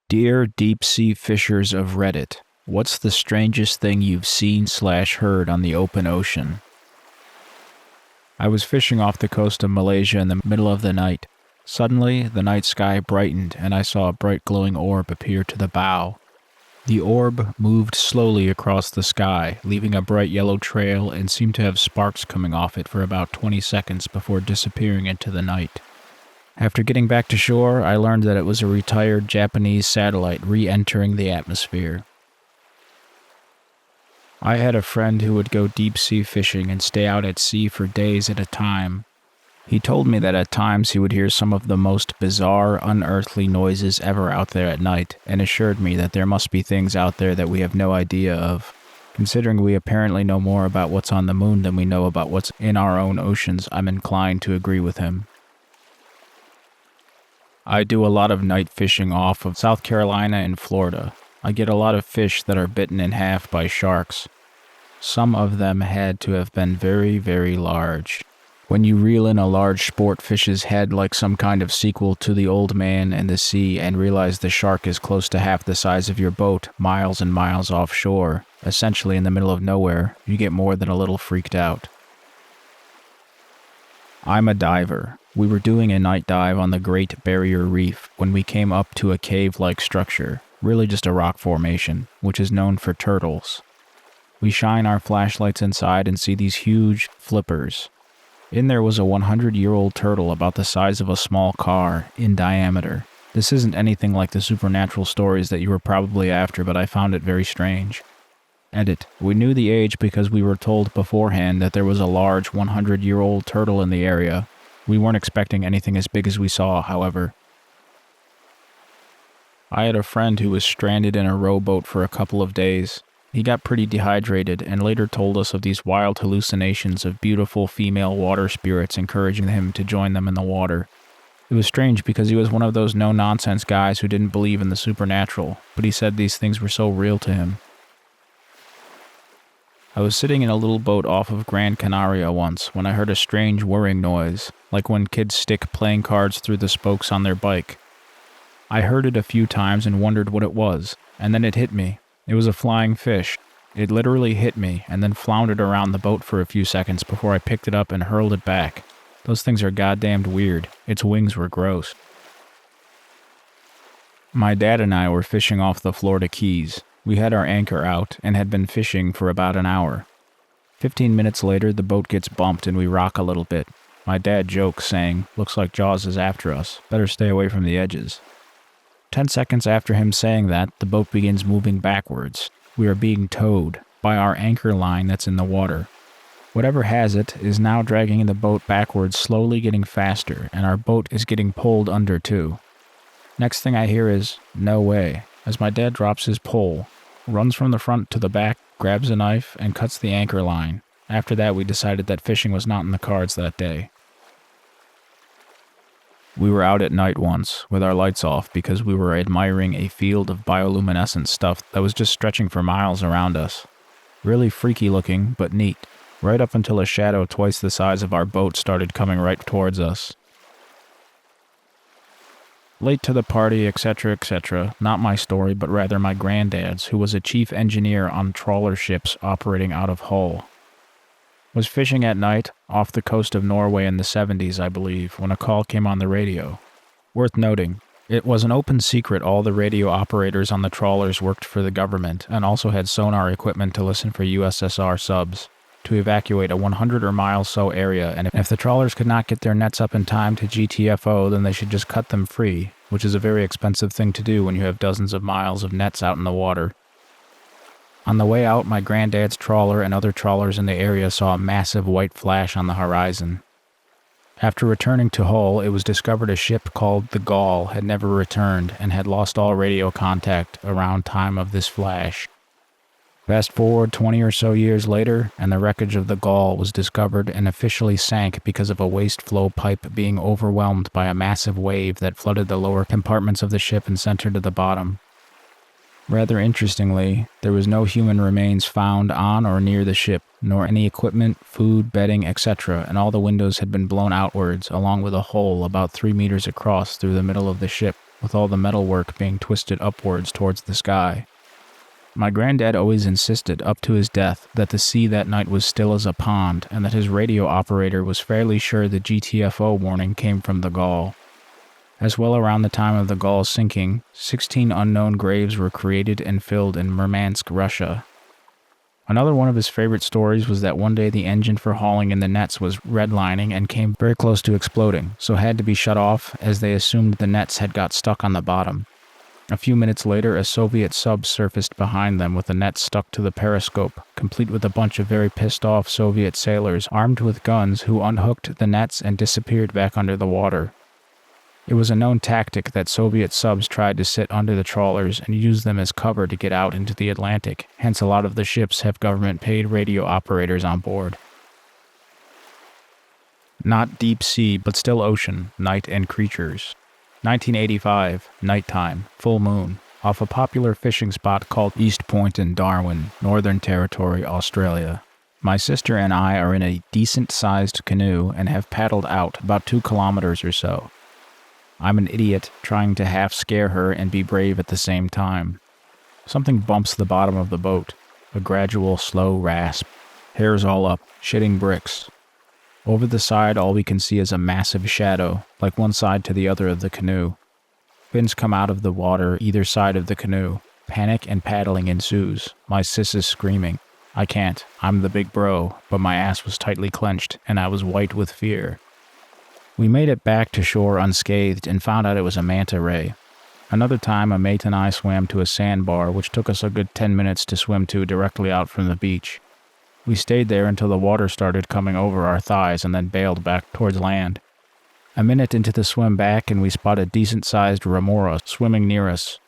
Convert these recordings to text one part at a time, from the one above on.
Dear deep-sea fishers of Reddit, what's the strangest thing you've seen/heard on the open ocean? I was fishing off the coast of Malaysia in the middle of the night. Suddenly, the night sky brightened and I saw a bright glowing orb appear to the bow. The orb moved slowly across the sky, leaving a bright yellow trail and seemed to have sparks coming off it for about 20 seconds before disappearing into the night. After getting back to shore, I learned that it was a retired Japanese satellite re-entering the atmosphere. I had a friend who would go deep-sea fishing and stay out at sea for days at a time. He told me that at times he would hear some of the most bizarre, unearthly noises ever out there at night, and assured me that there must be things out there that we have no idea of. Considering we apparently know more about what's on the moon than we know about what's in our own oceans, I'm inclined to agree with him. I do a lot of night fishing off of South Carolina and Florida. I get a lot of fish that are bitten in half by sharks. Some of them had to have been very, very large. When you reel in a large sport fish's head like some kind of sequel to The Old Man and the Sea and realize the shark is close to half the size of your boat, miles and miles offshore, essentially in the middle of nowhere, you get more than a little freaked out. I'm a diver. We were doing a night dive on the Great Barrier Reef when we came up to a cave-like structure, really just a rock formation, which is known for turtles. We shine our flashlights inside and see these huge flippers. In there was a 100-year-old turtle about the size of a small car, in diameter. This isn't anything like the supernatural stories that you were probably after, but I found it very strange. Edit. We knew the age because we were told beforehand that there was a large 100-year-old turtle in the area. We weren't expecting anything as big as we saw, however. I had a friend who was stranded in a rowboat for a couple of days. He got pretty dehydrated and later told us of these wild hallucinations of beautiful female water spirits encouraging him to join them in the water. It was strange because he was one of those no-nonsense guys who didn't believe in the supernatural, but he said these things were so real to him. I was sitting in a little boat off of Gran Canaria once when I heard a strange whirring noise, like when kids stick playing cards through the spokes on their bike. I heard it a few times and wondered what it was, and then it hit me. It was a flying fish. It literally hit me and then floundered around the boat for a few seconds before I picked it up and hurled it back. Those things are goddamned weird. Its wings were gross. My dad and I were fishing off the Florida Keys. We had our anchor out and had been fishing for about an hour. 15 minutes later, the boat gets bumped and we rock a little bit. My dad jokes, saying, "Looks like Jaws is after us. Better stay away from the edges." 10 seconds after him saying that, the boat begins moving backwards. We are being towed by our anchor line that's in the water. Whatever has it is now dragging the boat backwards, slowly getting faster, and our boat is getting pulled under too. Next thing I hear is, "No way," as my dad drops his pole, runs from the front to the back, grabs a knife, and cuts the anchor line. After that, we decided that fishing was not in the cards that day. We were out at night once, with our lights off, because we were admiring a field of bioluminescent stuff that was just stretching for miles around us. Really freaky looking, but neat, right up until a shadow twice the size of our boat started coming right towards us. Late to the party, etc., not my story, but rather my granddad's, who was a chief engineer on trawler ships operating out of Hull. Was fishing at night, off the coast of Norway in the 70s, I believe, when a call came on the radio. Worth noting, it was an open secret all the radio operators on the trawlers worked for the government and also had sonar equipment to listen for USSR subs, to evacuate a 100 or mile so area, and if the trawlers could not get their nets up in time to GTFO, then they should just cut them free, which is a very expensive thing to do when you have dozens of miles of nets out in the water. On the way out, my granddad's trawler and other trawlers in the area saw a massive white flash on the horizon. After returning to Hull, it was discovered a ship called the Gaul had never returned and had lost all radio contact around time of this flash. Fast forward 20 or so years later, and the wreckage of the Gaul was discovered and officially sank because of a waste flow pipe being overwhelmed by a massive wave that flooded the lower compartments of the ship and sent her to the bottom. Rather interestingly, there was no human remains found on or near the ship, nor any equipment, food, bedding, etc., and all the windows had been blown outwards, along with a hole about 3 meters across through the middle of the ship, with all the metalwork being twisted upwards towards the sky. My granddad always insisted, up to his death, that the sea that night was still as a pond, and that his radio operator was fairly sure the GTFO warning came from the Gaul. As well, around the time of the Gaul's sinking, 16 unknown graves were created and filled in Murmansk, Russia. Another one of his favorite stories was that one day the engine for hauling in the nets was redlining and came very close to exploding, so had to be shut off as they assumed the nets had got stuck on the bottom. A few minutes later, a Soviet sub surfaced behind them with a net stuck to the periscope, complete with a bunch of very pissed-off Soviet sailors armed with guns who unhooked the nets and disappeared back under the water. It was a known tactic that Soviet subs tried to sit under the trawlers and use them as cover to get out into the Atlantic, hence a lot of the ships have government-paid radio operators on board. Not deep sea, but still ocean, night and creatures. 1985, nighttime, full moon, off a popular fishing spot called East Point in Darwin, Northern Territory, Australia. My sister and I are in a decent-sized canoe and have paddled out about 2 kilometers or so. I'm an idiot trying to half scare her and be brave at the same time. Something bumps the bottom of the boat, a gradual, slow rasp. Hair's all up, shitting bricks. Over the side, all we can see is a massive shadow, like one side to the other of the canoe. Fins come out of the water either side of the canoe. Panic and paddling ensues. My sis is screaming. I can't. I'm the big bro, but my ass was tightly clenched, and I was white with fear. We made it back to shore unscathed and found out it was a manta ray. Another time, a mate and I swam to a sandbar, which took us a good 10 minutes to swim to directly out from the beach. We stayed there until the water started coming over our thighs and then bailed back towards land. A minute into the swim back and we spot a decent-sized remora swimming near us.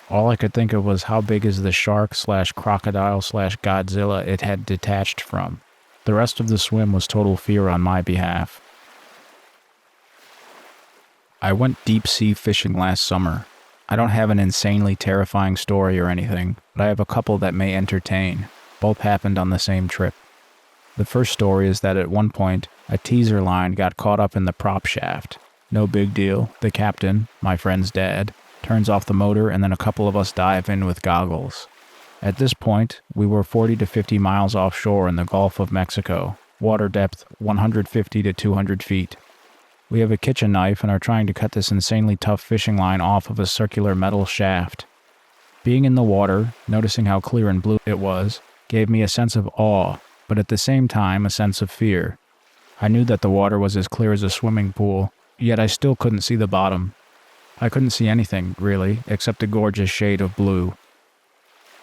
All I could think of was how big is the shark/crocodile/Godzilla it had detached from. The rest of the swim was total fear on my behalf. I went deep-sea fishing last summer. I don't have an insanely terrifying story or anything, but I have a couple that may entertain. Both happened on the same trip. The first story is that at one point, a teaser line got caught up in the prop shaft. No big deal. The captain, my friend's dad, turns off the motor and then a couple of us dive in with goggles. At this point, we were 40 to 50 miles offshore in the Gulf of Mexico. Water depth 150 to 200 feet. We have a kitchen knife and are trying to cut this insanely tough fishing line off of a circular metal shaft. Being in the water, noticing how clear and blue it was, gave me a sense of awe, but at the same time a sense of fear. I knew that the water was as clear as a swimming pool, yet I still couldn't see the bottom. I couldn't see anything, really, except a gorgeous shade of blue.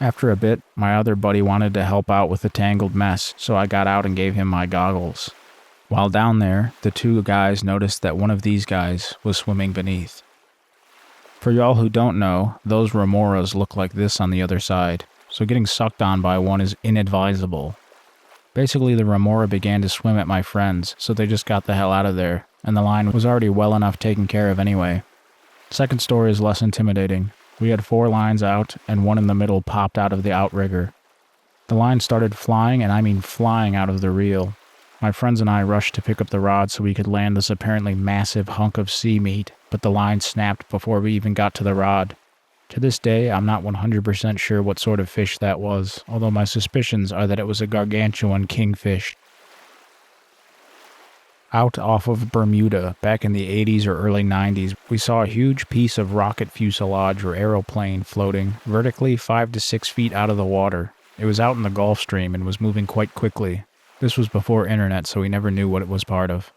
After a bit, my other buddy wanted to help out with the tangled mess, so I got out and gave him my goggles. While down there, the 2 guys noticed that one of these guys was swimming beneath. For y'all who don't know, those remoras look like this on the other side, so getting sucked on by one is inadvisable. Basically, the remora began to swim at my friends, so they just got the hell out of there, and the line was already well enough taken care of anyway. Second story is less intimidating. We had 4 lines out, and one in the middle popped out of the outrigger. The line started flying, and I mean flying out of the reel. My friends and I rushed to pick up the rod so we could land this apparently massive hunk of sea meat, but the line snapped before we even got to the rod. To this day, I'm not 100% sure what sort of fish that was, although my suspicions are that it was a gargantuan kingfish. Out off of Bermuda, back in the 80s or early 90s, we saw a huge piece of rocket fuselage or aeroplane floating vertically 5 to 6 feet out of the water. It was out in the Gulf Stream and was moving quite quickly. This was before internet, so we never knew what it was part of.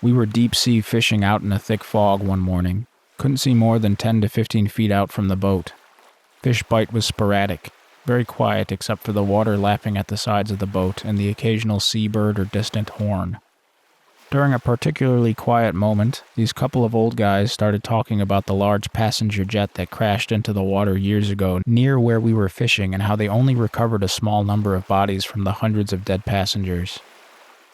We were deep-sea fishing out in a thick fog one morning. Couldn't see more than 10 to 15 feet out from the boat. Fish bite was sporadic, very quiet except for the water lapping at the sides of the boat and the occasional seabird or distant horn. During a particularly quiet moment, these couple of old guys started talking about the large passenger jet that crashed into the water years ago near where we were fishing and how they only recovered a small number of bodies from the hundreds of dead passengers.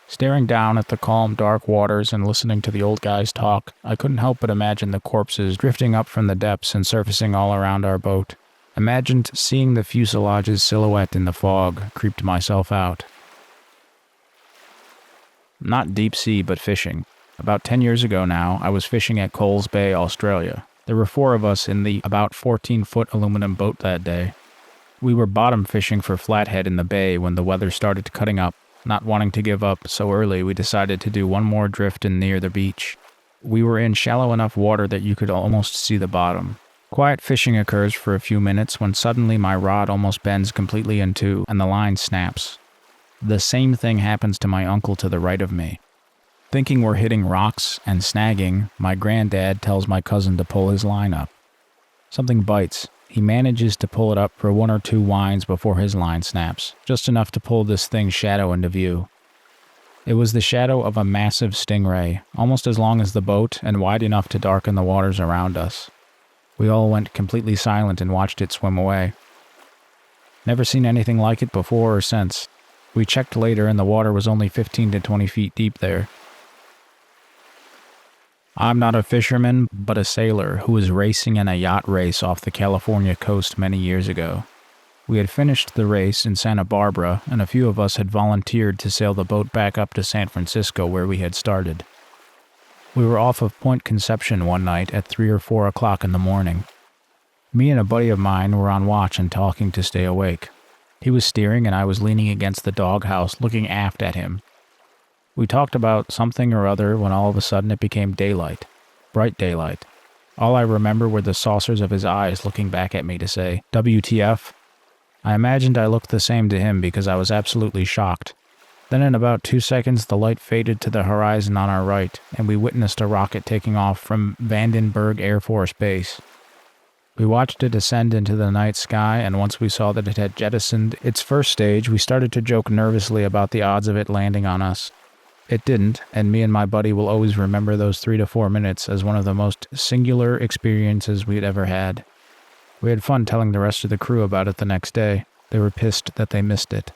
Staring down at the calm, dark waters and listening to the old guys talk, I couldn't help but imagine the corpses drifting up from the depths and surfacing all around our boat. Imagined seeing the fuselage's silhouette in the fog, creeped myself out. Not deep sea, but fishing. About 10 years ago now, I was fishing at Coles Bay, Australia. There were 4 of us in the about 14-foot aluminum boat that day. We were bottom fishing for flathead in the bay when the weather started cutting up. Not wanting to give up so early, we decided to do one more drift in near the beach. We were in shallow enough water that you could almost see the bottom. Quiet fishing occurs for a few minutes when suddenly my rod almost bends completely in two and the line snaps. The same thing happens to my uncle to the right of me. Thinking we're hitting rocks and snagging, my granddad tells my cousin to pull his line up. Something bites. He manages to pull it up for 1 or 2 winds before his line snaps, just enough to pull this thing's shadow into view. It was the shadow of a massive stingray, almost as long as the boat and wide enough to darken the waters around us. We all went completely silent and watched it swim away. Never seen anything like it before or since. We checked later and the water was only 15 to 20 feet deep there. I'm not a fisherman, but a sailor who was racing in a yacht race off the California coast many years ago. We had finished the race in Santa Barbara, and a few of us had volunteered to sail the boat back up to San Francisco where we had started. We were off of Point Conception one night at 3 or 4 o'clock in the morning. Me and a buddy of mine were on watch and talking to stay awake. He was steering and I was leaning against the doghouse looking aft at him. We talked about something or other when all of a sudden it became daylight. Bright daylight. All I remember were the saucers of his eyes looking back at me to say, WTF? I imagined I looked the same to him because I was absolutely shocked. Then in about 2 seconds the light faded to the horizon on our right, and we witnessed a rocket taking off from Vandenberg Air Force Base. We watched it ascend into the night sky, and once we saw that it had jettisoned its first stage, we started to joke nervously about the odds of it landing on us. It didn't, and me and my buddy will always remember those 3 to 4 minutes as one of the most singular experiences we'd ever had. We had fun telling the rest of the crew about it the next day. They were pissed that they missed it.